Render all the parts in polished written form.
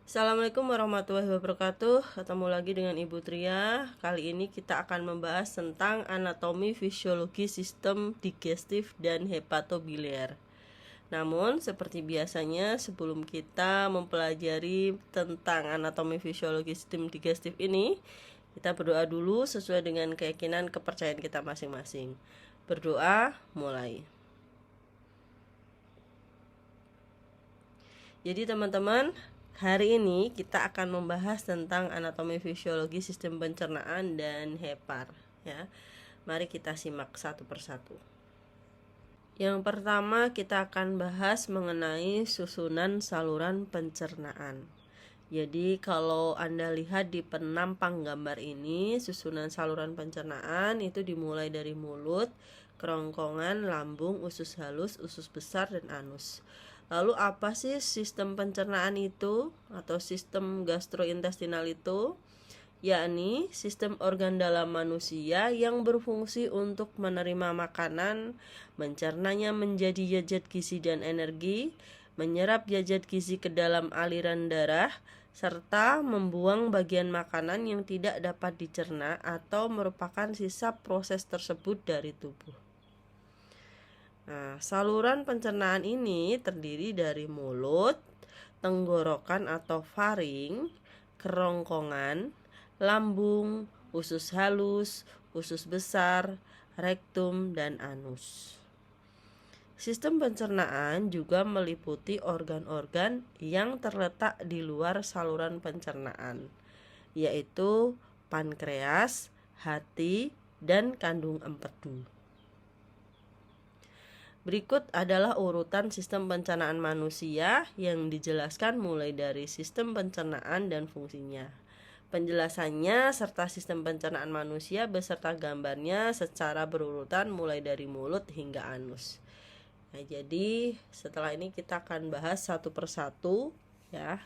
Assalamualaikum warahmatullahi wabarakatuh. Ketemu lagi dengan Ibu Tria. Kali ini kita akan membahas tentang anatomi fisiologi sistem digestif dan hepatobiliar. Namun seperti biasanya sebelum kita mempelajari tentang anatomi fisiologi sistem digestif ini, kita berdoa dulu sesuai dengan keyakinan kepercayaan kita masing-masing. Berdoa, mulai. Jadi teman-teman, hari ini kita akan membahas tentang anatomi fisiologi sistem pencernaan dan hepar ya. Mari kita simak satu persatu. Yang pertama kita akan bahas mengenai susunan saluran pencernaan. Jadi kalau Anda lihat di penampang gambar ini, susunan saluran pencernaan itu dimulai dari mulut, kerongkongan, lambung, usus halus, usus besar, dan anus. Lalu apa sih sistem pencernaan itu atau sistem gastrointestinal itu? Yakni sistem organ dalam manusia yang berfungsi untuk menerima makanan, mencernanya menjadi zat gizi dan energi, menyerap zat gizi ke dalam aliran darah, serta membuang bagian makanan yang tidak dapat dicerna atau merupakan sisa proses tersebut dari tubuh. Nah, saluran pencernaan ini terdiri dari mulut, tenggorokan atau faring, kerongkongan, lambung, usus halus, usus besar, rektum, dan anus. Sistem pencernaan juga meliputi organ-organ yang terletak di luar saluran pencernaan, yaitu pankreas, hati, dan kandung empedu. Berikut adalah urutan sistem pencernaan manusia yang dijelaskan mulai dari sistem pencernaan dan fungsinya. Penjelasannya serta sistem pencernaan manusia beserta gambarnya secara berurutan mulai dari mulut hingga anus. Nah, jadi setelah ini kita akan bahas satu persatu ya,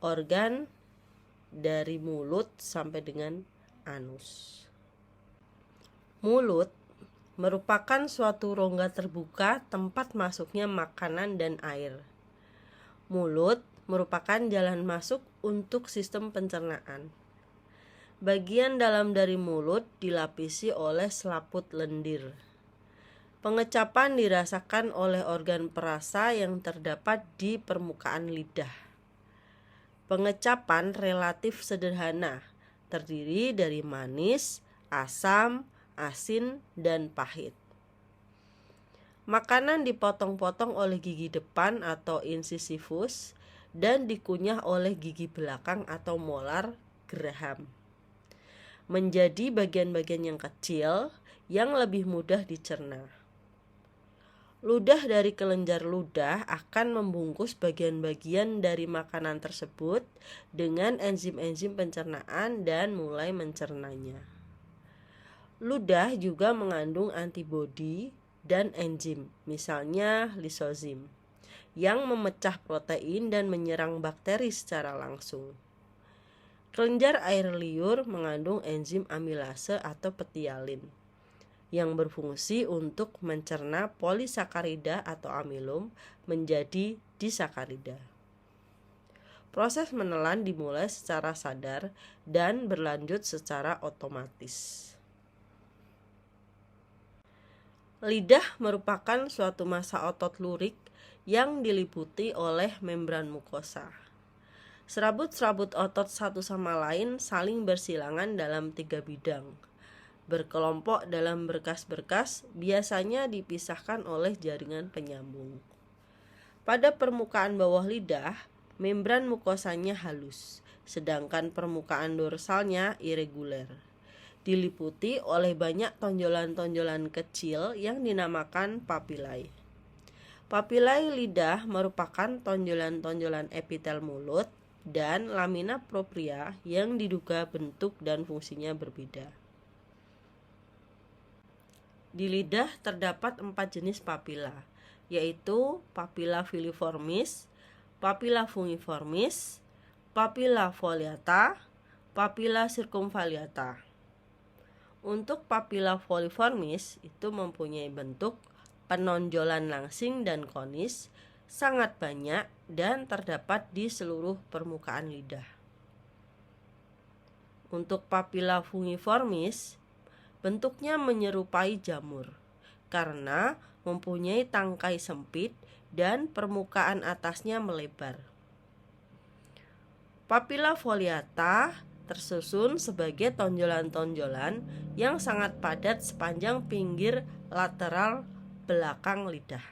organ dari mulut sampai dengan anus. Mulut merupakan suatu rongga terbuka tempat masuknya makanan dan air. Mulut merupakan jalan masuk untuk sistem pencernaan. Bagian dalam dari mulut dilapisi oleh selaput lendir. Pengecapan dirasakan oleh organ perasa yang terdapat di permukaan lidah. Pengecapan relatif sederhana, terdiri dari manis, asam, asin, dan pahit. Makanan dipotong-potong oleh gigi depan atau incisivus dan dikunyah oleh gigi belakang atau molar geraham menjadi bagian-bagian yang kecil yang lebih mudah dicerna. Ludah dari kelenjar ludah akan membungkus bagian-bagian dari makanan tersebut dengan enzim-enzim pencernaan dan mulai mencernanya. Ludah juga mengandung antibodi dan enzim, misalnya lisozim, yang memecah protein dan menyerang bakteri secara langsung. Kelenjar air liur mengandung enzim amilase atau petialin, yang berfungsi untuk mencerna polisakarida atau amilum menjadi disakarida. Proses menelan dimulai secara sadar dan berlanjut secara otomatis. Lidah merupakan suatu massa otot lurik yang diliputi oleh membran mukosa. Serabut-serabut otot satu sama lain saling bersilangan dalam 3 bidang. Berkelompok dalam berkas-berkas, biasanya dipisahkan oleh jaringan penyambung. Pada permukaan bawah lidah, membran mukosanya halus, sedangkan permukaan dorsalnya irregular. Diliputi oleh banyak tonjolan-tonjolan kecil yang dinamakan papilae. Papilae lidah merupakan tonjolan-tonjolan epitel mulut dan lamina propria yang diduga bentuk dan fungsinya berbeda. Di lidah terdapat 4 jenis papila, yaitu papila filiformis, papila fungiformis, papila foliata, papila circumvallata. Untuk papila foliformis itu mempunyai bentuk penonjolan langsing dan konis, sangat banyak dan terdapat di seluruh permukaan lidah. Untuk papilla fungiformis, bentuknya menyerupai jamur karena mempunyai tangkai sempit dan permukaan atasnya melebar. Papilla foliata tersusun sebagai tonjolan-tonjolan yang sangat padat sepanjang pinggir lateral belakang lidah.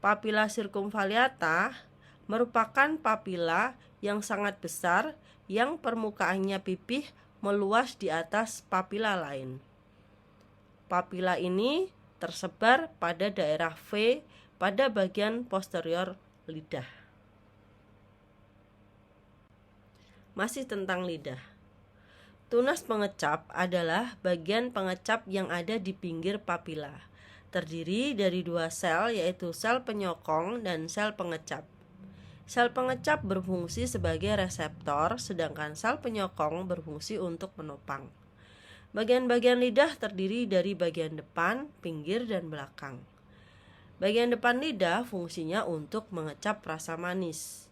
Papilla circumvallata merupakan papilla yang sangat besar yang permukaannya pipih meluas di atas papilla lain. Papilla ini tersebar pada daerah V pada bagian posterior lidah. Masih tentang lidah. Tunas pengecap adalah bagian pengecap yang ada di pinggir papilla. Terdiri dari dua sel, yaitu sel penyokong dan sel pengecap. Sel pengecap berfungsi sebagai reseptor, sedangkan sel penyokong berfungsi untuk menopang. Bagian-bagian lidah terdiri dari bagian depan, pinggir, dan belakang. Bagian depan lidah fungsinya untuk mengecap rasa manis.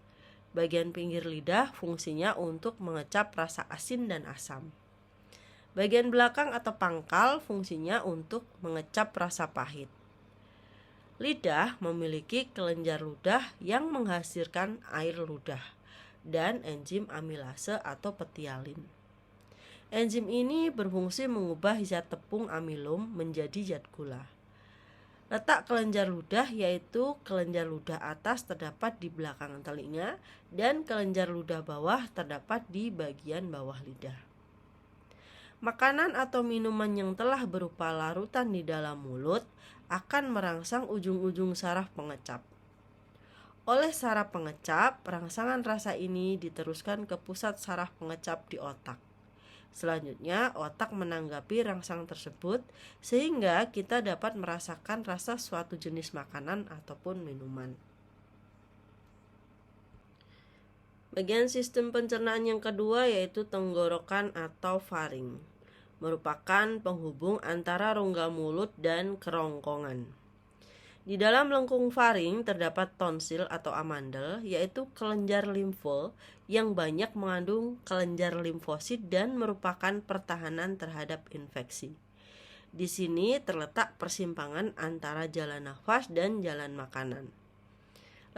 Bagian pinggir lidah fungsinya untuk mengecap rasa asin dan asam. Bagian belakang atau pangkal fungsinya untuk mengecap rasa pahit. Lidah memiliki kelenjar ludah yang menghasilkan air ludah dan enzim amilase atau petialin. Enzim ini berfungsi mengubah zat tepung amilum menjadi zat gula. Letak kelenjar ludah yaitu kelenjar ludah atas terdapat di belakang telinga dan kelenjar ludah bawah terdapat di bagian bawah lidah. Makanan atau minuman yang telah berupa larutan di dalam mulut akan merangsang ujung-ujung saraf pengecap. Oleh saraf pengecap, rangsangan rasa ini diteruskan ke pusat saraf pengecap di otak. Selanjutnya, otak menanggapi rangsang tersebut sehingga kita dapat merasakan rasa suatu jenis makanan ataupun minuman. Bagian sistem pencernaan yang kedua yaitu tenggorokan atau faring, merupakan penghubung antara rongga mulut dan kerongkongan. Di dalam lengkung faring terdapat tonsil atau amandel, yaitu kelenjar limfe yang banyak mengandung kelenjar limfosit dan merupakan pertahanan terhadap infeksi. Di sini terletak persimpangan antara jalan nafas dan jalan makanan.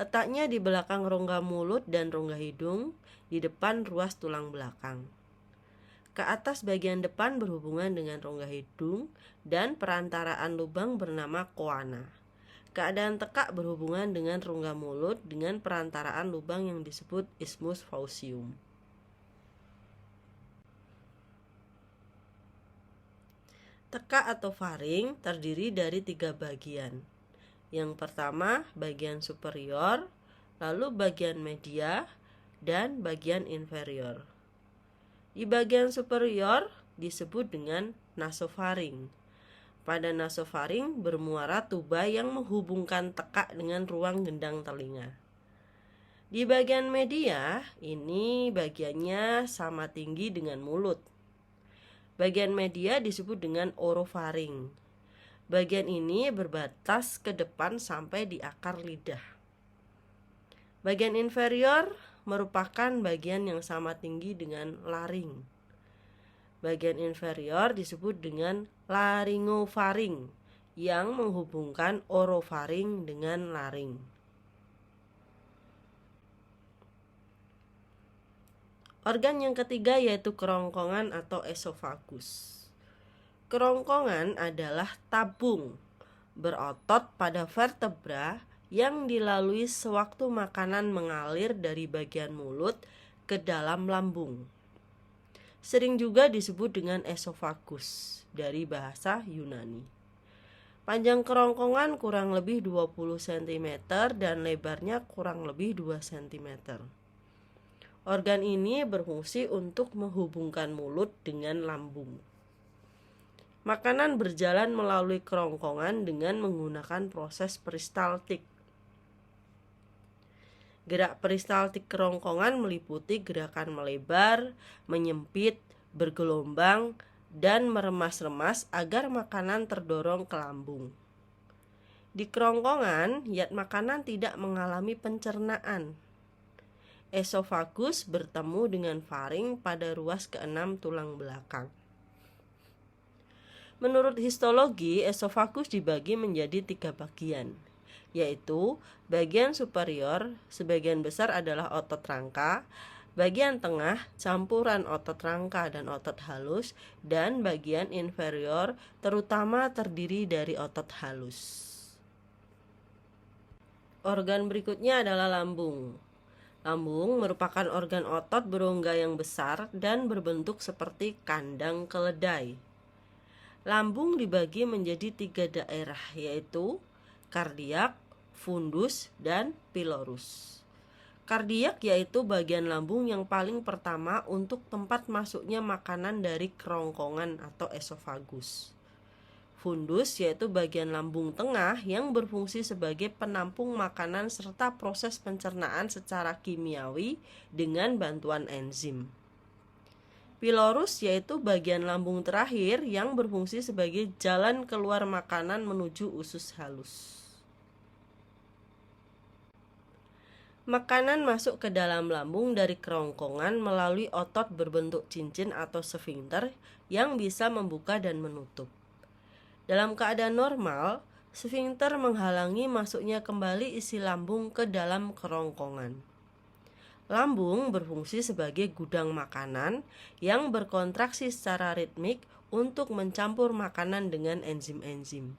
Letaknya di belakang rongga mulut dan rongga hidung, di depan ruas tulang belakang. Ke atas bagian depan berhubungan dengan rongga hidung dan perantaraan lubang bernama koana. Keadaan tekak berhubungan dengan rongga mulut dengan perantaraan lubang yang disebut isthmus faucium. Tekak atau faring terdiri dari 3 bagian. Yang pertama bagian superior, lalu bagian media, dan bagian inferior. Di bagian superior disebut dengan nasofaring. Pada nasofaring bermuara tuba yang menghubungkan tekak dengan ruang gendang telinga. Di bagian media, ini bagiannya sama tinggi dengan mulut. Bagian media disebut dengan orofaring. Bagian ini berbatas ke depan sampai di akar lidah. Bagian inferior merupakan bagian yang sama tinggi dengan laring. Bagian inferior disebut dengan laringofaring yang menghubungkan orofaring dengan laring. Organ yang ketiga yaitu kerongkongan atau esofagus. Kerongkongan adalah tabung berotot pada vertebra yang dilalui sewaktu makanan mengalir dari bagian mulut ke dalam lambung. Sering juga disebut dengan esofagus dari bahasa Yunani. Panjang kerongkongan kurang lebih 20 cm dan lebarnya kurang lebih 2 cm. Organ ini berfungsi untuk menghubungkan mulut dengan lambung. Makanan berjalan melalui kerongkongan dengan menggunakan proses peristaltik. Gerak peristaltik kerongkongan meliputi gerakan melebar, menyempit, bergelombang, dan meremas-remas agar makanan terdorong ke lambung. Di kerongkongan, yat makanan tidak mengalami pencernaan. Esofagus bertemu dengan faring pada ruas keenam tulang belakang. Menurut histologi, esofagus dibagi menjadi 3 bagian, yaitu bagian superior sebagian besar adalah otot rangka, bagian tengah campuran otot rangka dan otot halus, dan bagian inferior terutama terdiri dari otot halus. Organ berikutnya adalah lambung. Lambung merupakan organ otot berongga yang besar dan berbentuk seperti kandang keledai. Lambung dibagi menjadi 3 daerah, yaitu kardiak, fundus, dan pilorus. Kardiak yaitu bagian lambung yang paling pertama untuk tempat masuknya makanan dari kerongkongan atau esofagus. Fundus yaitu bagian lambung tengah yang berfungsi sebagai penampung makanan serta proses pencernaan secara kimiawi dengan bantuan enzim. Pilorus yaitu bagian lambung terakhir yang berfungsi sebagai jalan keluar makanan menuju usus halus. Makanan masuk ke dalam lambung dari kerongkongan melalui otot berbentuk cincin atau sfinkter yang bisa membuka dan menutup. Dalam keadaan normal, sfinkter menghalangi masuknya kembali isi lambung ke dalam kerongkongan. Lambung berfungsi sebagai gudang makanan yang berkontraksi secara ritmik untuk mencampur makanan dengan enzim-enzim.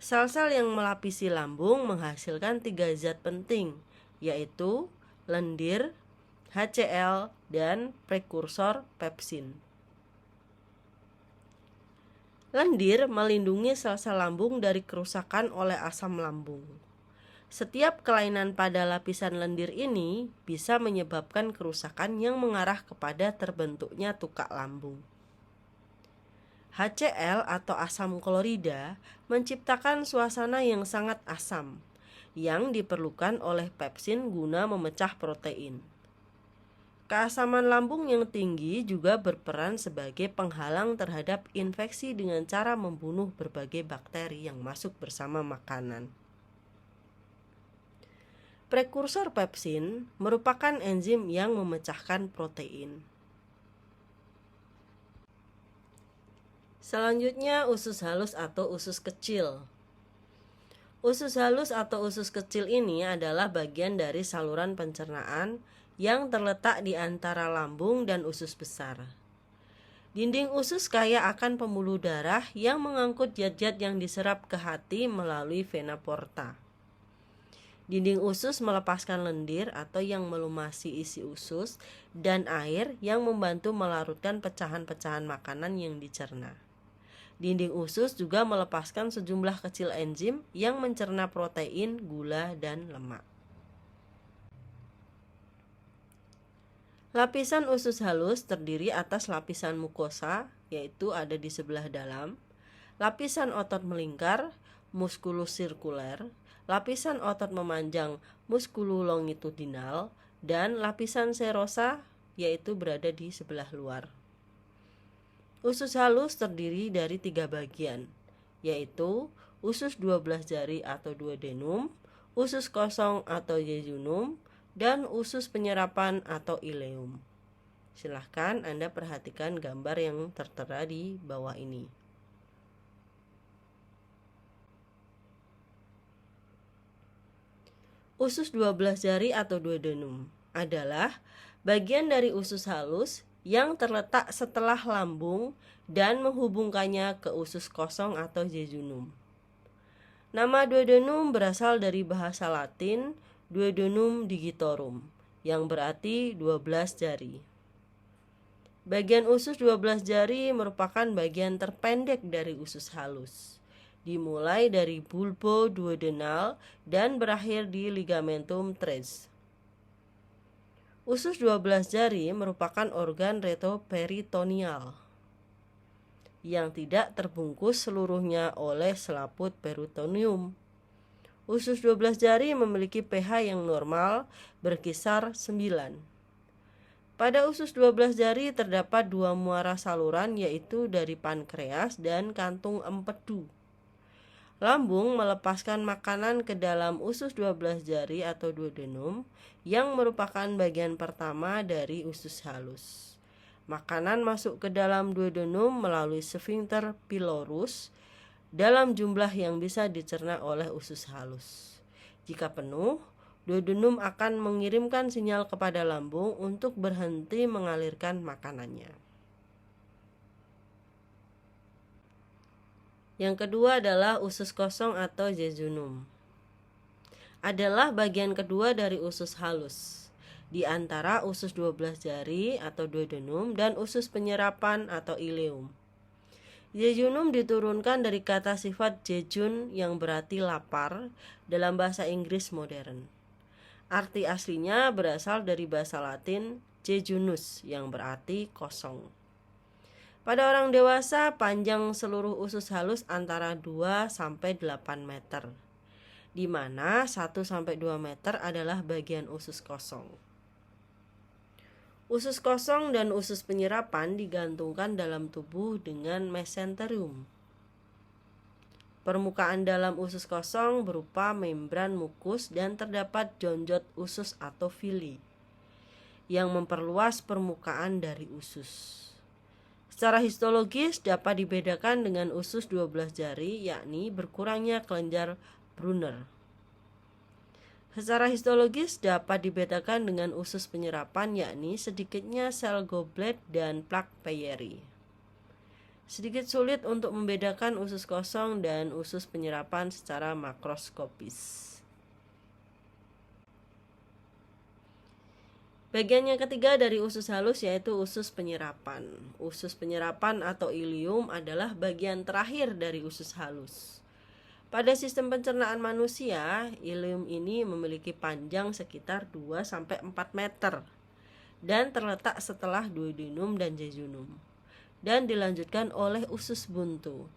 Sel-sel yang melapisi lambung menghasilkan 3 zat penting, yaitu lendir, HCl, dan prekursor pepsin. Lendir melindungi sel-sel lambung dari kerusakan oleh asam lambung. Setiap kelainan pada lapisan lendir ini bisa menyebabkan kerusakan yang mengarah kepada terbentuknya tukak lambung. HCl atau asam klorida menciptakan suasana yang sangat asam yang diperlukan oleh pepsin guna memecah protein. Keasaman lambung yang tinggi juga berperan sebagai penghalang terhadap infeksi dengan cara membunuh berbagai bakteri yang masuk bersama makanan. Prekursor pepsin merupakan enzim yang memecahkan protein. Selanjutnya, usus halus atau usus kecil. Usus halus atau usus kecil ini adalah bagian dari saluran pencernaan yang terletak di antara lambung dan usus besar. Dinding usus kaya akan pembuluh darah yang mengangkut zat-zat yang diserap ke hati melalui vena porta. Dinding usus melepaskan lendir atau yang melumasi isi usus dan air yang membantu melarutkan pecahan-pecahan makanan yang dicerna. Dinding usus juga melepaskan sejumlah kecil enzim yang mencerna protein, gula, dan lemak. Lapisan usus halus terdiri atas lapisan mukosa, yaitu ada di sebelah dalam, lapisan otot melingkar, muskulus sirkuler, lapisan otot memanjang, muskulus longitudinal, dan lapisan serosa, yaitu berada di sebelah luar. Usus halus terdiri dari 3 bagian, yaitu usus 12 jari atau duodenum, usus kosong atau jejunum, dan usus penyerapan atau ileum. Silahkan Anda perhatikan gambar yang tertera di bawah ini. Usus 12 jari atau duodenum adalah bagian dari usus halus yang terletak setelah lambung dan menghubungkannya ke usus kosong atau jejunum. Nama duodenum berasal dari bahasa Latin duodenum digitorum, yang berarti 12 jari. Bagian usus 12 jari merupakan bagian terpendek dari usus halus, dimulai dari bulbo duodenal dan berakhir di ligamentum tres. Usus 12 jari merupakan organ retroperitoneal yang tidak terbungkus seluruhnya oleh selaput peritoneum. Usus 12 jari memiliki pH yang normal berkisar 9. Pada usus 12 jari terdapat 2 muara saluran, yaitu dari pankreas dan kantung empedu. Lambung melepaskan makanan ke dalam usus 12 jari atau duodenum yang merupakan bagian pertama dari usus halus. Makanan masuk ke dalam duodenum melalui sphincter pylorus dalam jumlah yang bisa dicerna oleh usus halus. Jika penuh, duodenum akan mengirimkan sinyal kepada lambung untuk berhenti mengalirkan makanannya. Yang kedua adalah usus kosong atau jejunum. Adalah bagian kedua dari usus halus, di antara usus 12 jari atau duodenum dan usus penyerapan atau ileum. Jejunum diturunkan dari kata sifat jejun yang berarti lapar dalam bahasa Inggris modern. Arti aslinya berasal dari bahasa Latin jejunus yang berarti kosong. Pada orang dewasa, panjang seluruh usus halus antara 2 sampai 8 meter, di mana 1 sampai 2 meter adalah bagian usus kosong. Usus kosong dan usus penyerapan digantungkan dalam tubuh dengan mesenterium. Permukaan dalam usus kosong berupa membran mukus dan terdapat jonjot usus atau villi yang memperluas permukaan dari usus. Secara histologis dapat dibedakan dengan usus 12 jari, yakni berkurangnya kelenjar Brunner. Secara histologis dapat dibedakan dengan usus penyerapan, yakni sedikitnya sel goblet dan plak Peyeri. Sedikit sulit untuk membedakan usus kosong dan usus penyerapan secara makroskopis. Bagian yang ketiga dari usus halus yaitu usus penyerapan. Usus penyerapan atau ileum adalah bagian terakhir dari usus halus. Pada sistem pencernaan manusia, ileum ini memiliki panjang sekitar 2-4 meter dan terletak setelah duodenum dan jejunum, dan dilanjutkan oleh usus buntu.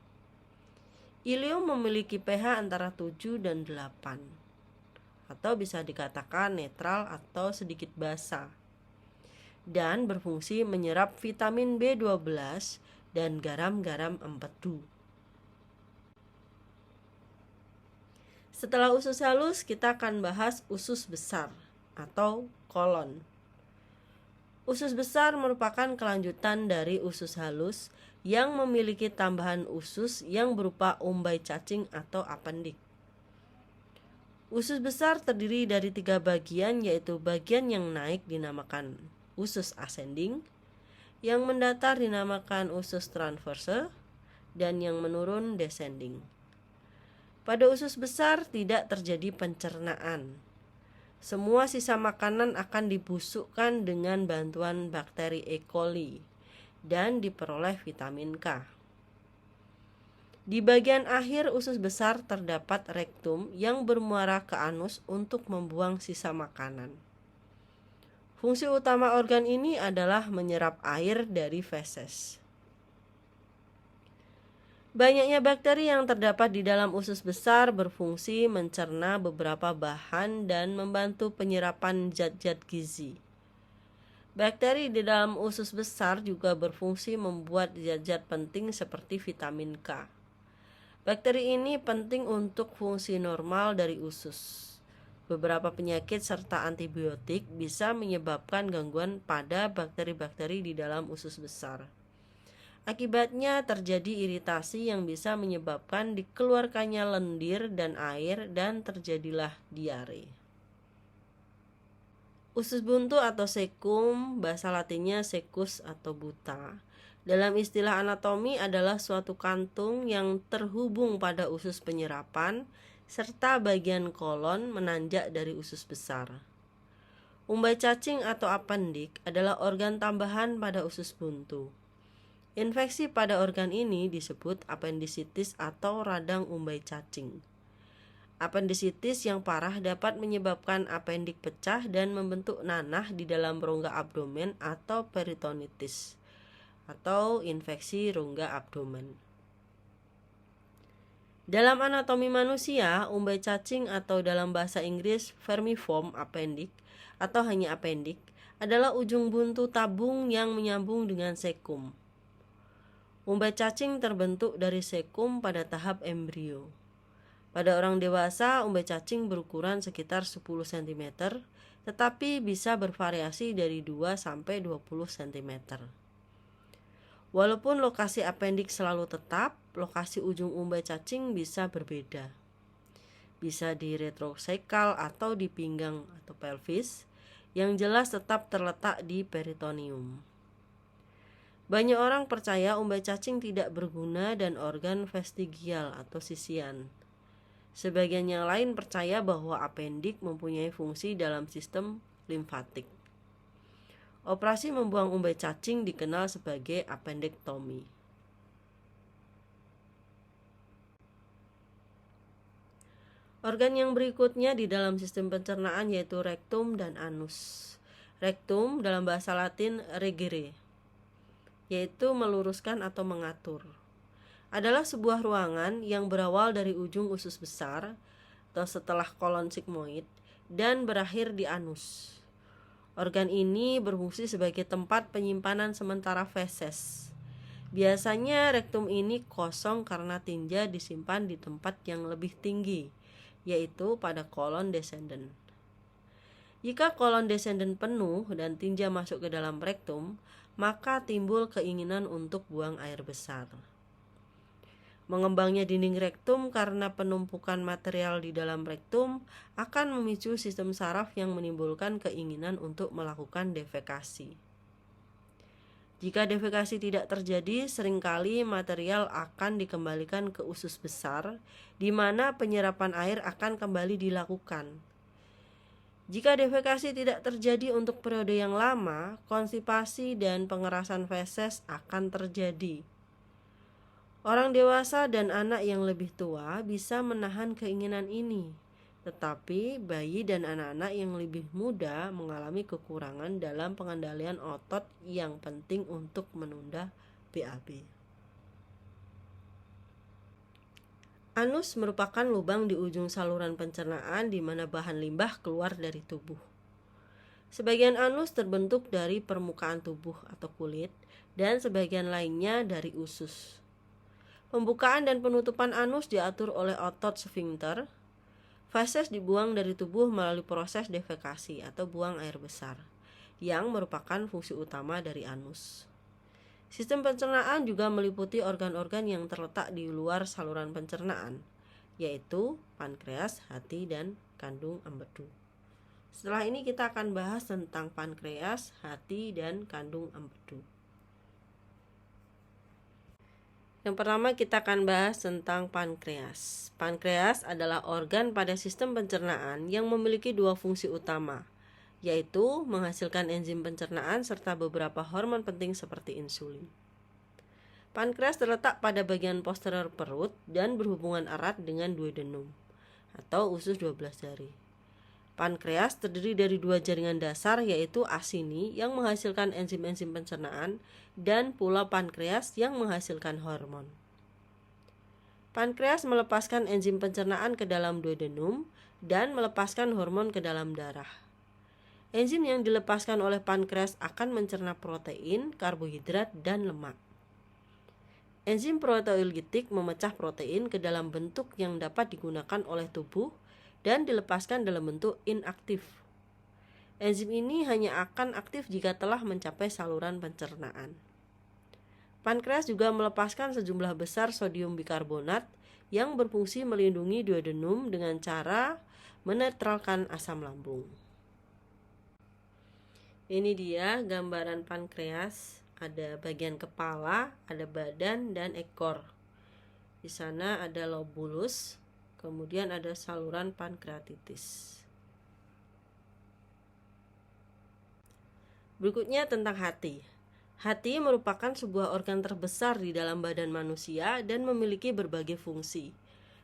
Ileum memiliki pH antara 7 dan 8. Atau bisa dikatakan netral atau sedikit basa, dan berfungsi menyerap vitamin B12 dan garam-garam empedu. Setelah usus halus, kita akan bahas usus besar atau kolon. Usus besar merupakan kelanjutan dari usus halus yang memiliki tambahan usus yang berupa umbai cacing atau apendik. Usus besar terdiri dari 3 bagian, yaitu bagian yang naik dinamakan usus ascending, yang mendatar dinamakan usus transverse, dan yang menurun descending. Pada usus besar tidak terjadi pencernaan. Semua sisa makanan akan dibusukkan dengan bantuan bakteri E. coli dan diperoleh vitamin K. Di bagian akhir usus besar terdapat rektum yang bermuara ke anus untuk membuang sisa makanan. Fungsi utama organ ini adalah menyerap air dari feses. Banyaknya bakteri yang terdapat di dalam usus besar berfungsi mencerna beberapa bahan dan membantu penyerapan zat-zat gizi. Bakteri di dalam usus besar juga berfungsi membuat zat-zat penting seperti vitamin K. Bakteri ini penting untuk fungsi normal dari usus. Beberapa penyakit serta antibiotik bisa menyebabkan gangguan pada bakteri-bakteri di dalam usus besar. Akibatnya terjadi iritasi yang bisa menyebabkan dikeluarkannya lendir dan air dan terjadilah diare. Usus buntu atau cecum, bahasa latinnya cecus atau buta, dalam istilah anatomi adalah suatu kantung yang terhubung pada usus penyerapan serta bagian kolon menanjak dari usus besar. Umbai cacing atau apendik adalah organ tambahan pada usus buntu. Infeksi pada organ ini disebut apendisitis atau radang umbai cacing. Apendisitis yang parah dapat menyebabkan apendik pecah dan membentuk nanah di dalam rongga abdomen atau peritonitis atau infeksi rongga abdomen. Dalam anatomi manusia, umbai cacing atau dalam bahasa Inggris vermiform appendix atau hanya appendix adalah ujung buntu tabung yang menyambung dengan cecum. Umbai cacing terbentuk dari cecum pada tahap embrio. Pada orang dewasa, umbai cacing berukuran sekitar 10 cm, tetapi bisa bervariasi dari 2 sampai 20 cm. Walaupun lokasi apendik selalu tetap, lokasi ujung umbai cacing bisa berbeda. Bisa di retrosacral atau di pinggang atau pelvis, yang jelas tetap terletak di peritoneum. Banyak orang percaya umbai cacing tidak berguna dan organ vestigial atau sisian. Sebagian yang lain percaya bahwa apendik mempunyai fungsi dalam sistem limfatik. Operasi membuang umbai cacing dikenal sebagai apendektomi. Organ yang berikutnya di dalam sistem pencernaan yaitu rektum dan anus. Rektum dalam bahasa Latin regere, yaitu meluruskan atau mengatur. Adalah sebuah ruangan yang berawal dari ujung usus besar atau setelah kolon sigmoid dan berakhir di anus. Organ ini berfungsi sebagai tempat penyimpanan sementara feses. Biasanya rektum ini kosong karena tinja disimpan di tempat yang lebih tinggi, yaitu pada kolon descendant. Jika kolon descendant penuh dan tinja masuk ke dalam rektum, maka timbul keinginan untuk buang air besar. Mengembangnya dinding rektum karena penumpukan material di dalam rektum akan memicu sistem saraf yang menimbulkan keinginan untuk melakukan defekasi. Jika defekasi tidak terjadi, seringkali material akan dikembalikan ke usus besar, di mana penyerapan air akan kembali dilakukan. Jika defekasi tidak terjadi untuk periode yang lama, konstipasi dan pengerasan feses akan terjadi. Orang dewasa dan anak yang lebih tua bisa menahan keinginan ini, tetapi bayi dan anak-anak yang lebih muda mengalami kekurangan dalam pengendalian otot yang penting untuk menunda BAB. Anus merupakan lubang di ujung saluran pencernaan di mana bahan limbah keluar dari tubuh. Sebagian anus terbentuk dari permukaan tubuh atau kulit dan sebagian lainnya dari usus. Pembukaan dan penutupan anus diatur oleh otot sfinkter. Feses dibuang dari tubuh melalui proses defekasi atau buang air besar, yang merupakan fungsi utama dari anus. Sistem pencernaan juga meliputi organ-organ yang terletak di luar saluran pencernaan, yaitu pankreas, hati, dan kandung empedu. Setelah ini kita akan bahas tentang pankreas, hati, dan kandung empedu. Yang pertama kita akan bahas tentang pankreas. Pankreas adalah organ pada sistem pencernaan yang memiliki dua fungsi utama, yaitu menghasilkan enzim pencernaan serta beberapa hormon penting seperti insulin. Pankreas terletak pada bagian posterior perut dan berhubungan erat dengan duodenum atau usus 12 jari. Pankreas terdiri dari dua jaringan dasar yaitu asini yang menghasilkan enzim-enzim pencernaan dan pula pankreas yang menghasilkan hormon. Pankreas melepaskan enzim pencernaan ke dalam duodenum dan melepaskan hormon ke dalam darah. Enzim yang dilepaskan oleh pankreas akan mencerna protein, karbohidrat, dan lemak. Enzim proteolytik memecah protein ke dalam bentuk yang dapat digunakan oleh tubuh dan dilepaskan dalam bentuk inaktif. Enzim ini hanya akan aktif jika telah mencapai saluran pencernaan. Pankreas juga melepaskan sejumlah besar sodium bikarbonat yang berfungsi melindungi duodenum dengan cara menetralkan asam lambung. Ini dia gambaran pankreas. Ada bagian kepala, ada badan, dan ekor. Di sana ada lobulus, kemudian ada saluran pankreatitis. Berikutnya tentang hati. Hati merupakan sebuah organ terbesar di dalam badan manusia dan memiliki berbagai fungsi.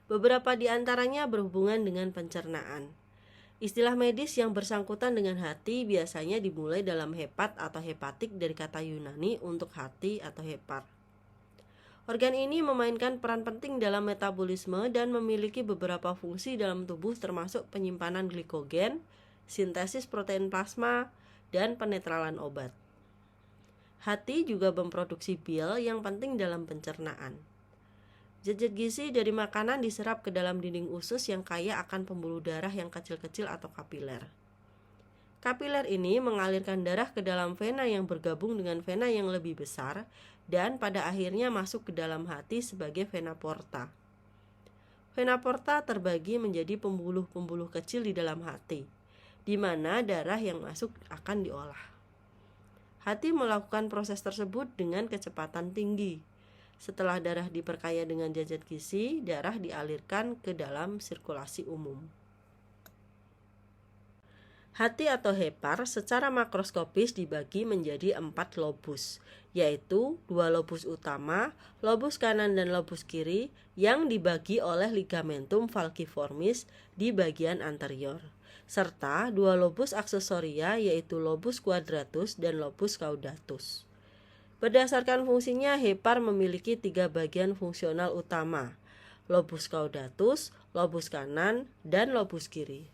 Beberapa di antaranya berhubungan dengan pencernaan. Istilah medis yang bersangkutan dengan hati biasanya dimulai dalam hepat atau hepatik dari kata Yunani untuk hati atau hepar. Organ ini memainkan peran penting dalam metabolisme dan memiliki beberapa fungsi dalam tubuh termasuk penyimpanan glikogen, sintesis protein plasma, dan penetralan obat. Hati juga memproduksi bile yang penting dalam pencernaan. Zat-zat gizi dari makanan diserap ke dalam dinding usus yang kaya akan pembuluh darah yang kecil-kecil atau kapiler. Kapiler ini mengalirkan darah ke dalam vena yang bergabung dengan vena yang lebih besar dan pada akhirnya masuk ke dalam hati sebagai vena porta. Vena porta terbagi menjadi pembuluh-pembuluh kecil di dalam hati, di mana darah yang masuk akan diolah. Hati melakukan proses tersebut dengan kecepatan tinggi. Setelah darah diperkaya dengan zat-zat gizi, darah dialirkan ke dalam sirkulasi umum. Hati atau hepar secara makroskopis dibagi menjadi 4 lobus, yaitu 2 lobus utama, lobus kanan dan lobus kiri, yang dibagi oleh ligamentum falciformis di bagian anterior, serta 2 lobus aksesoria yaitu lobus quadratus dan lobus caudatus. Berdasarkan fungsinya, hepar memiliki 3 bagian fungsional utama, lobus caudatus, lobus kanan, dan lobus kiri.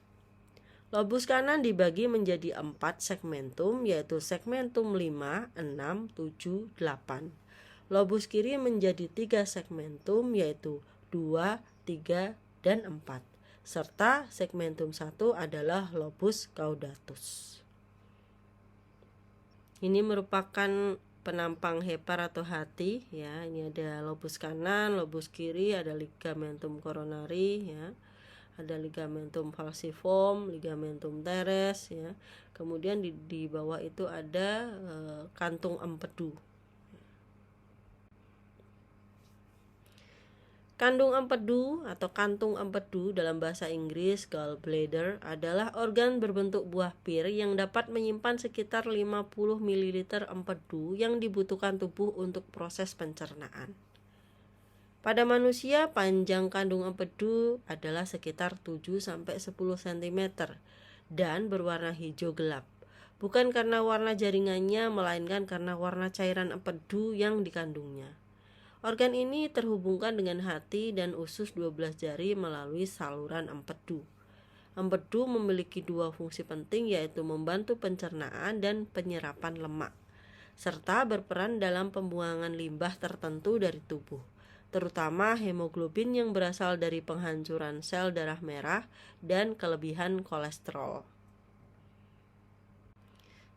Lobus kanan dibagi menjadi 4 segmentum, yaitu segmentum 5, 6, 7, 8. Lobus kiri menjadi 3 segmentum, yaitu 2, 3, dan 4. Serta segmentum 1 adalah lobus caudatus. Ini merupakan penampang hepar atau hati ya. Ini ada lobus kanan, lobus kiri, ada ligamentum coronari ya. Ada ligamentum falciform, ligamentum teres ya. Kemudian di bawah itu ada kantung empedu. Kandung empedu atau kantung empedu dalam bahasa Inggris gallbladder adalah organ berbentuk buah pir yang dapat menyimpan sekitar 50 ml empedu yang dibutuhkan tubuh untuk proses pencernaan. Pada manusia, panjang kandung empedu adalah sekitar 7-10 cm dan berwarna hijau gelap. Bukan karena warna jaringannya, melainkan karena warna cairan empedu yang dikandungnya. Organ ini terhubungkan dengan hati dan usus 12 jari melalui saluran empedu. Empedu memiliki 2 fungsi penting, yaitu membantu pencernaan dan penyerapan lemak, serta berperan dalam pembuangan limbah tertentu dari tubuh, terutama hemoglobin yang berasal dari penghancuran sel darah merah dan kelebihan kolesterol.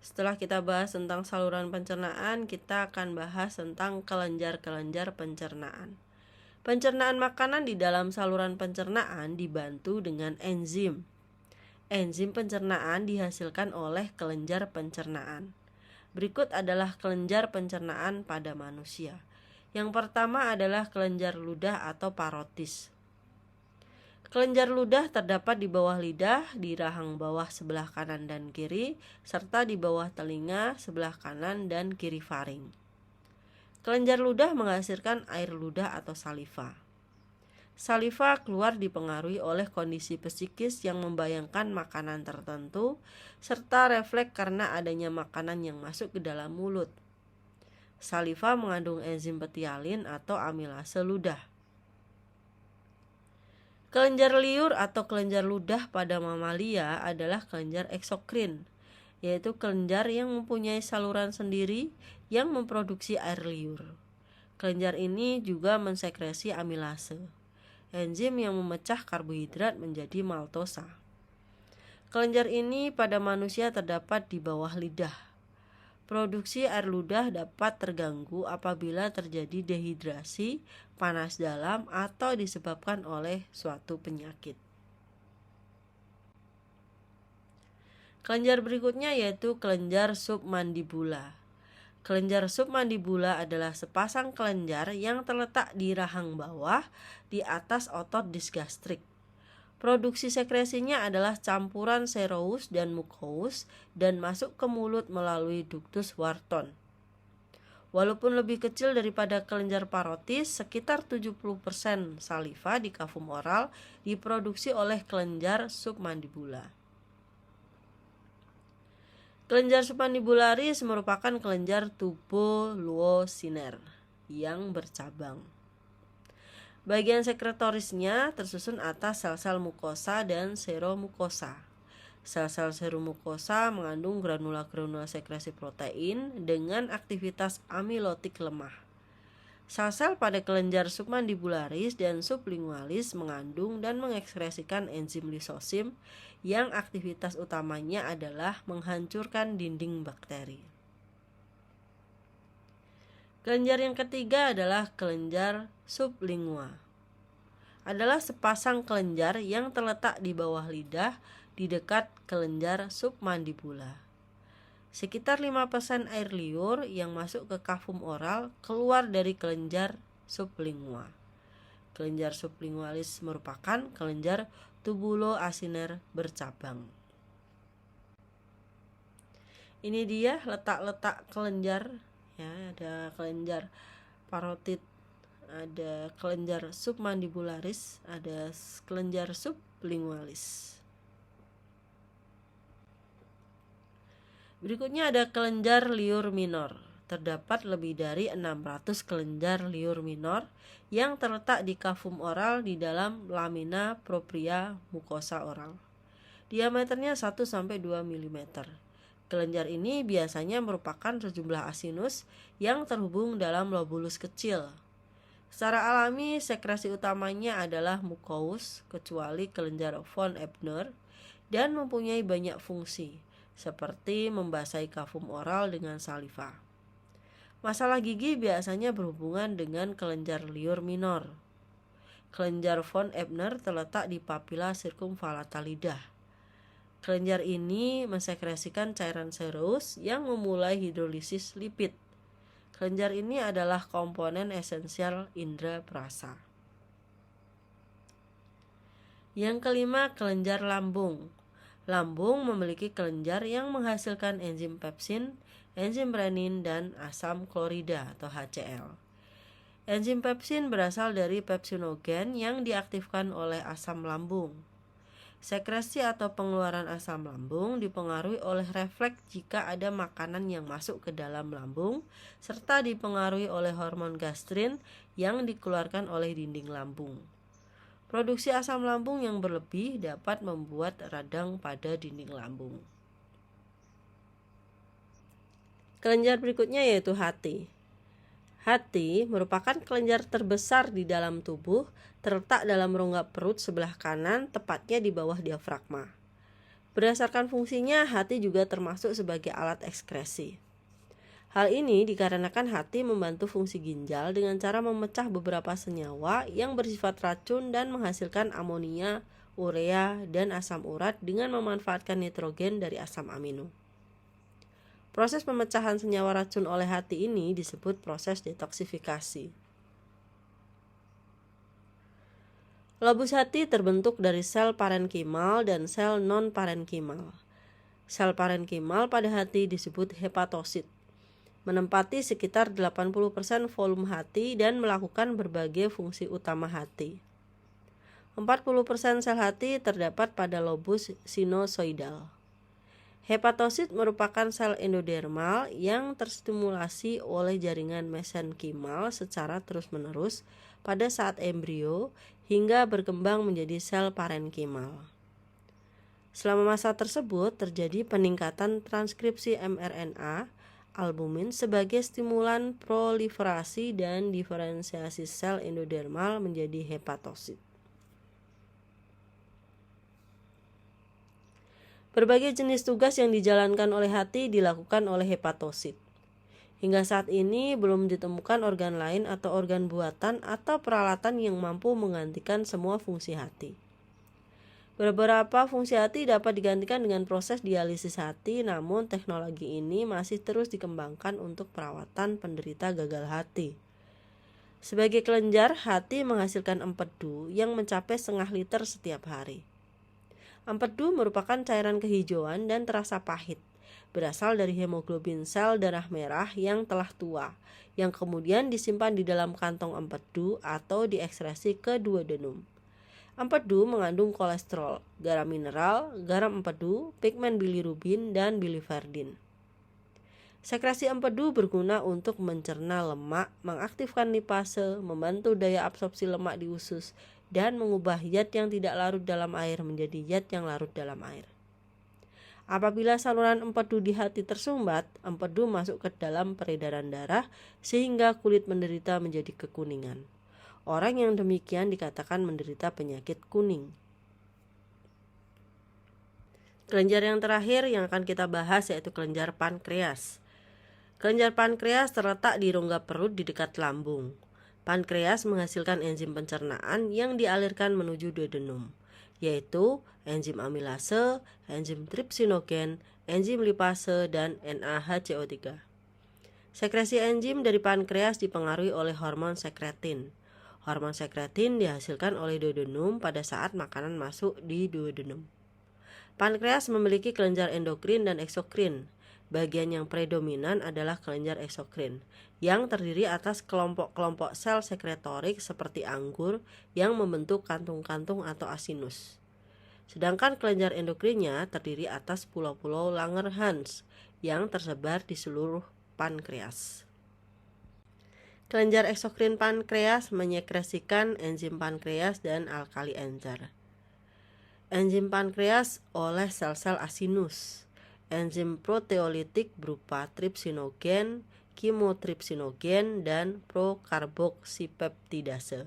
Setelah kita bahas tentang saluran pencernaan, kita akan bahas tentang kelenjar-kelenjar pencernaan. Pencernaan makanan di dalam saluran pencernaan dibantu dengan enzim. Enzim pencernaan dihasilkan oleh kelenjar pencernaan. Berikut adalah kelenjar pencernaan pada manusia. Yang pertama adalah kelenjar ludah atau parotis. Kelenjar ludah terdapat di bawah lidah, di rahang bawah sebelah kanan dan kiri, serta di bawah telinga sebelah kanan dan kiri faring. Kelenjar ludah menghasilkan air ludah atau saliva. Saliva keluar dipengaruhi oleh kondisi psikis yang membayangkan makanan tertentu, serta refleks karena adanya makanan yang masuk ke dalam mulut. Saliva mengandung enzim petialin atau amilase ludah. Kelenjar liur atau kelenjar ludah pada mamalia adalah kelenjar eksokrin, yaitu kelenjar yang mempunyai saluran sendiri yang memproduksi air liur. Kelenjar ini juga mensekresi amilase, enzim yang memecah karbohidrat menjadi maltosa. Kelenjar ini pada manusia terdapat di bawah lidah. Produksi air ludah dapat terganggu apabila terjadi dehidrasi, panas dalam, atau disebabkan oleh suatu penyakit. Kelenjar berikutnya yaitu kelenjar submandibula. Kelenjar submandibula adalah sepasang kelenjar yang terletak di rahang bawah di atas otot disgastrik. Produksi sekresinya adalah campuran serous dan mucous dan masuk ke mulut melalui ductus Wharton. Walaupun lebih kecil daripada kelenjar parotis, sekitar 70% saliva di kafum oral diproduksi oleh kelenjar submandibula. Kelenjar submandibularis merupakan kelenjar tuboluociner yang bercabang. Bagian sekretorisnya tersusun atas sel-sel mukosa dan seromukosa. Sel-sel seromukosa mengandung granula-granula sekresi protein dengan aktivitas amilotik lemah. Sel-sel pada kelenjar submandibularis dan sublingualis mengandung dan mengekskresikan enzim lisosim yang aktivitas utamanya adalah menghancurkan dinding bakteri. Kelenjar yang ketiga adalah kelenjar sublingua. Adalah sepasang kelenjar yang terletak di bawah lidah di dekat kelenjar submandibula. Sekitar 5% air liur yang masuk ke kafum oral keluar dari kelenjar sublingua. Kelenjar sublingualis merupakan kelenjar tubuloasiner bercabang. Ini dia letak-letak kelenjar, ya, ada kelenjar parotid, ada kelenjar submandibularis, ada kelenjar sublingualis. Berikutnya ada kelenjar liur minor. Terdapat lebih dari 600 kelenjar liur minor yang terletak di kafum oral di dalam lamina propria mukosa oral. Diameternya 1-2 mm. Kelenjar ini biasanya merupakan sejumlah asinus yang terhubung dalam lobulus kecil. Secara alami, sekresi utamanya adalah mukous, kecuali kelenjar von Ebner, dan mempunyai banyak fungsi, seperti membasahi kafum oral dengan saliva. Masalah gigi biasanya berhubungan dengan kelenjar liur minor. Kelenjar von Ebner terletak di papila sirkumvalata lidah. Kelenjar ini mensekresikan cairan sereus yang memulai hidrolisis lipid. Kelenjar ini adalah komponen esensial indera perasa. Yang kelima, kelenjar lambung. Lambung memiliki kelenjar yang menghasilkan enzim pepsin, enzim renin, dan asam klorida atau HCl. Enzim pepsin berasal dari pepsinogen yang diaktifkan oleh asam lambung. Sekresi atau pengeluaran asam lambung dipengaruhi oleh refleks jika ada makanan yang masuk ke dalam lambung, serta dipengaruhi oleh hormon gastrin yang dikeluarkan oleh dinding lambung. Produksi asam lambung yang berlebih dapat membuat radang pada dinding lambung. Kelenjar berikutnya yaitu hati. Hati merupakan kelenjar terbesar di dalam tubuh, terletak dalam rongga perut sebelah kanan, tepatnya di bawah diafragma. Berdasarkan fungsinya, hati juga termasuk sebagai alat ekskresi. Hal ini dikarenakan hati membantu fungsi ginjal dengan cara memecah beberapa senyawa yang bersifat racun dan menghasilkan amonia, urea, dan asam urat dengan memanfaatkan nitrogen dari asam amino. Proses pemecahan senyawa racun oleh hati ini disebut proses detoksifikasi. Lobus hati terbentuk dari sel parenkimal dan sel non-parenkimal. Sel parenkimal pada hati disebut hepatosit, menempati sekitar 80% volume hati dan melakukan berbagai fungsi utama hati. 40% sel hati terdapat pada lobus sinusoidal. Hepatosit merupakan sel endodermal yang terstimulasi oleh jaringan mesenkimal secara terus-menerus pada saat embrio hingga berkembang menjadi sel parenkimal. Selama masa tersebut terjadi peningkatan transkripsi mRNA, albumin sebagai stimulan proliferasi dan diferensiasi sel endodermal menjadi hepatosit. Berbagai jenis tugas yang dijalankan oleh hati dilakukan oleh hepatosit. Hingga saat ini belum ditemukan organ lain atau organ buatan atau peralatan yang mampu menggantikan semua fungsi hati. Beberapa fungsi hati dapat digantikan dengan proses dialisis hati, namun teknologi ini masih terus dikembangkan untuk perawatan penderita gagal hati. Sebagai kelenjar, hati menghasilkan empedu yang mencapai 0,5 liter setiap hari. Empedu merupakan cairan kehijauan dan terasa pahit, berasal dari hemoglobin sel darah merah yang telah tua, yang kemudian disimpan di dalam kantong empedu atau diekskresi ke duodenum. Empedu mengandung kolesterol, garam mineral, garam empedu, pigmen bilirubin, dan biliverdin. Sekresi empedu berguna untuk mencerna lemak, mengaktifkan lipase, membantu daya absorpsi lemak di usus, dan mengubah zat yang tidak larut dalam air menjadi zat yang larut dalam air. Apabila saluran empedu di hati tersumbat, empedu masuk ke dalam peredaran darah sehingga kulit menderita menjadi kekuningan. Orang yang demikian dikatakan menderita penyakit kuning. Kelenjar yang terakhir yang akan kita bahas yaitu kelenjar pankreas. Kelenjar pankreas terletak di rongga perut di dekat lambung. Pankreas menghasilkan enzim pencernaan yang dialirkan menuju duodenum, yaitu enzim amilase, enzim tripsinogen, enzim lipase, dan NaHCO3. Sekresi enzim dari pankreas dipengaruhi oleh hormon sekretin. Hormon sekretin dihasilkan oleh duodenum pada saat makanan masuk di duodenum. Pankreas memiliki kelenjar endokrin dan eksokrin. Bagian yang predominan adalah kelenjar eksokrin, yang terdiri atas kelompok-kelompok sel sekretorik seperti anggur yang membentuk kantung-kantung atau asinus. Sedangkan kelenjar endokrinnya terdiri atas pulau-pulau Langerhans yang tersebar di seluruh pankreas. Kelenjar eksokrin pankreas menyekresikan enzim pankreas dan alkali encer. Enzim pankreas oleh sel-sel asinus. Enzim proteolitik berupa tripsinogen, kimotripsinogen, dan prokarboksipeptidase.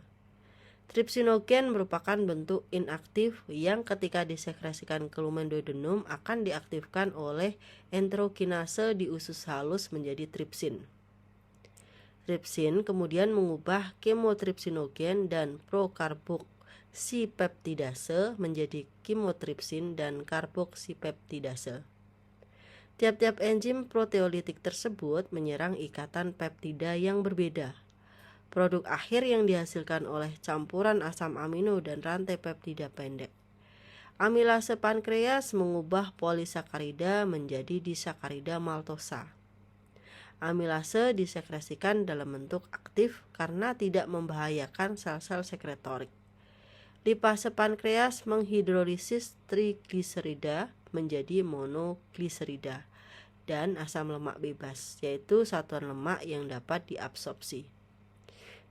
Tripsinogen merupakan bentuk inaktif yang ketika disekresikan ke lumen duodenum akan diaktifkan oleh enterokinase di usus halus menjadi tripsin. Tripsin kemudian mengubah kimotripsinogen dan prokarboksipeptidase menjadi kimotripsin dan karboksipeptidase. Tiap-tiap enzim proteolitik tersebut menyerang ikatan peptida yang berbeda. Produk akhir yang dihasilkan oleh campuran asam amino dan rantai peptida pendek. Amilase pankreas mengubah polisakarida menjadi disakarida maltosa. Amilase disekresikan dalam bentuk aktif karena tidak membahayakan sel-sel sekretorik. Lipase pankreas menghidrolisis trigliserida menjadi monogliserida dan asam lemak bebas, yaitu satuan lemak yang dapat diabsorpsi.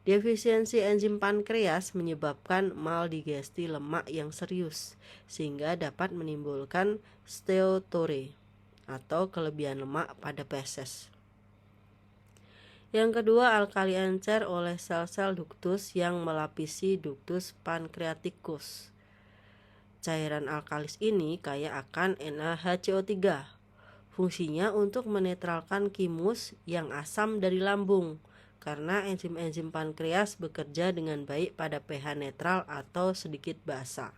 Defisiensi enzim pankreas menyebabkan maldigesti lemak yang serius, sehingga dapat menimbulkan steatore atau kelebihan lemak pada feses. Yang kedua, alkali encer oleh sel-sel duktus yang melapisi duktus pankreatikus. Cairan alkalis ini kaya akan NaHCO3. Fungsinya untuk menetralkan kimus yang asam dari lambung, karena enzim-enzim pankreas bekerja dengan baik pada pH netral atau sedikit basa.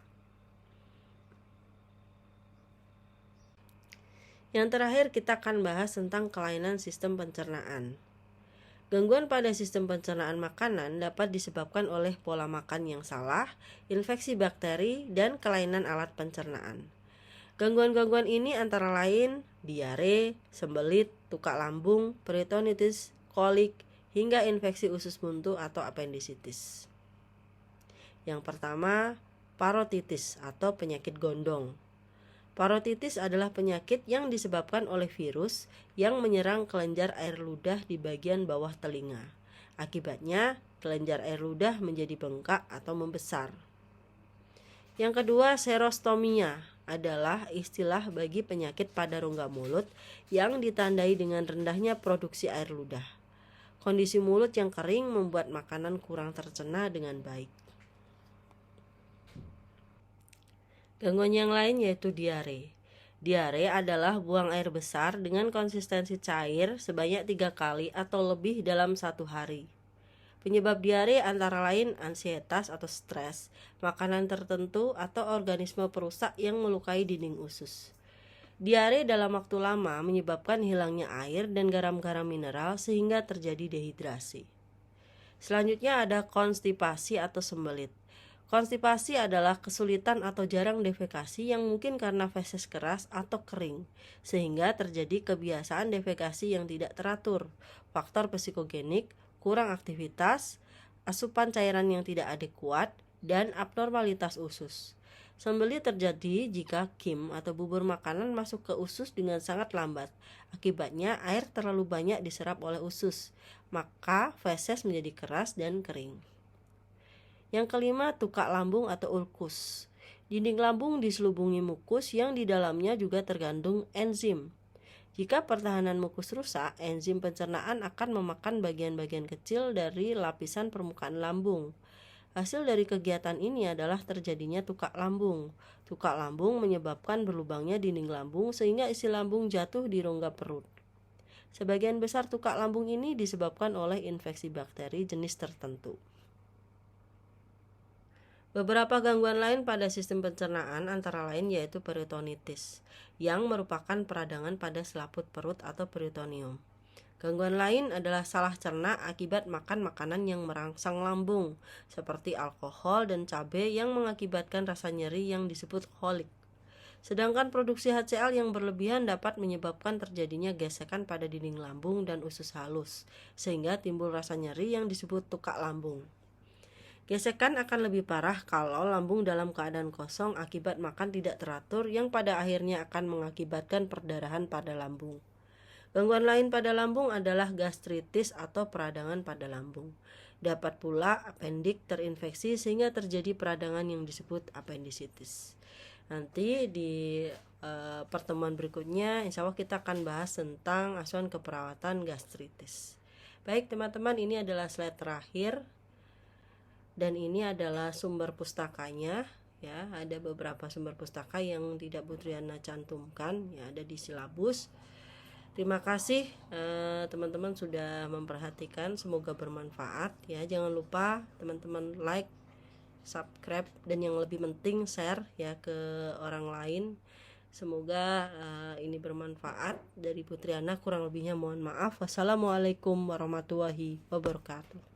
Yang terakhir kita akan bahas tentang kelainan sistem pencernaan. Gangguan pada sistem pencernaan makanan dapat disebabkan oleh pola makan yang salah, infeksi bakteri, dan kelainan alat pencernaan. Gangguan-gangguan ini antara lain diare, sembelit, tukak lambung, peritonitis, kolik, hingga infeksi usus buntu atau apendisitis. Yang pertama, parotitis atau penyakit gondong. Parotitis adalah penyakit yang disebabkan oleh virus yang menyerang kelenjar air ludah di bagian bawah telinga. Akibatnya, kelenjar air ludah menjadi bengkak atau membesar. Yang kedua, serostomia adalah istilah bagi penyakit pada rongga mulut yang ditandai dengan rendahnya produksi air ludah. Kondisi mulut yang kering membuat makanan kurang tercerna dengan baik. Gangguan yang lain yaitu diare. Diare adalah buang air besar dengan konsistensi cair sebanyak 3 kali atau lebih dalam 1 hari. Penyebab diare antara lain ansietas atau stres, makanan tertentu, atau organisme perusak yang melukai dinding usus. Diare dalam waktu lama menyebabkan hilangnya air dan garam-garam mineral sehingga terjadi dehidrasi. Selanjutnya ada konstipasi atau sembelit. Konstipasi adalah kesulitan atau jarang defekasi yang mungkin karena feses keras atau kering, sehingga terjadi kebiasaan defekasi yang tidak teratur, faktor psikogenik, kurang aktivitas, asupan cairan yang tidak adekuat, dan abnormalitas usus. Sembelit terjadi jika kim atau bubur makanan masuk ke usus dengan sangat lambat. Akibatnya air terlalu banyak diserap oleh usus, maka feses menjadi keras dan kering. Yang kelima, tukak lambung atau ulkus. Dinding lambung diselubungi mukus yang di dalamnya juga terkandung enzim. Jika pertahanan mukus rusak, enzim pencernaan akan memakan bagian-bagian kecil dari lapisan permukaan lambung. Hasil dari kegiatan ini adalah terjadinya tukak lambung. Tukak lambung menyebabkan berlubangnya dinding lambung sehingga isi lambung jatuh di rongga perut. Sebagian besar tukak lambung ini disebabkan oleh infeksi bakteri jenis tertentu. Beberapa gangguan lain pada sistem pencernaan antara lain yaitu peritonitis, yang merupakan peradangan pada selaput perut atau peritoneum. Gangguan lain adalah salah cerna akibat makan makanan yang merangsang lambung, seperti alkohol dan cabai yang mengakibatkan rasa nyeri yang disebut kolik. Sedangkan produksi HCl yang berlebihan dapat menyebabkan terjadinya gesekan pada dinding lambung dan usus halus, sehingga timbul rasa nyeri yang disebut tukak lambung. Gesekan akan lebih parah kalau lambung dalam keadaan kosong akibat makan tidak teratur yang pada akhirnya akan mengakibatkan perdarahan pada lambung. Gangguan lain pada lambung adalah gastritis atau peradangan pada lambung. Dapat pula apendik terinfeksi sehingga terjadi peradangan yang disebut apendisitis. Nanti di pertemuan berikutnya insya Allah kita akan bahas tentang asuhan keperawatan gastritis. Baik teman-teman, ini adalah slide terakhir. Dan ini adalah sumber pustakanya ya, ada beberapa sumber pustaka yang tidak Bu Triana cantumkan ya, ada di silabus. Terima kasih teman-teman sudah memperhatikan, semoga bermanfaat ya. Jangan lupa teman-teman like, subscribe, dan yang lebih penting share ya ke orang lain. Semoga ini bermanfaat. Dari Bu Triana, kurang lebihnya mohon maaf. Wassalamualaikum warahmatullahi wabarakatuh.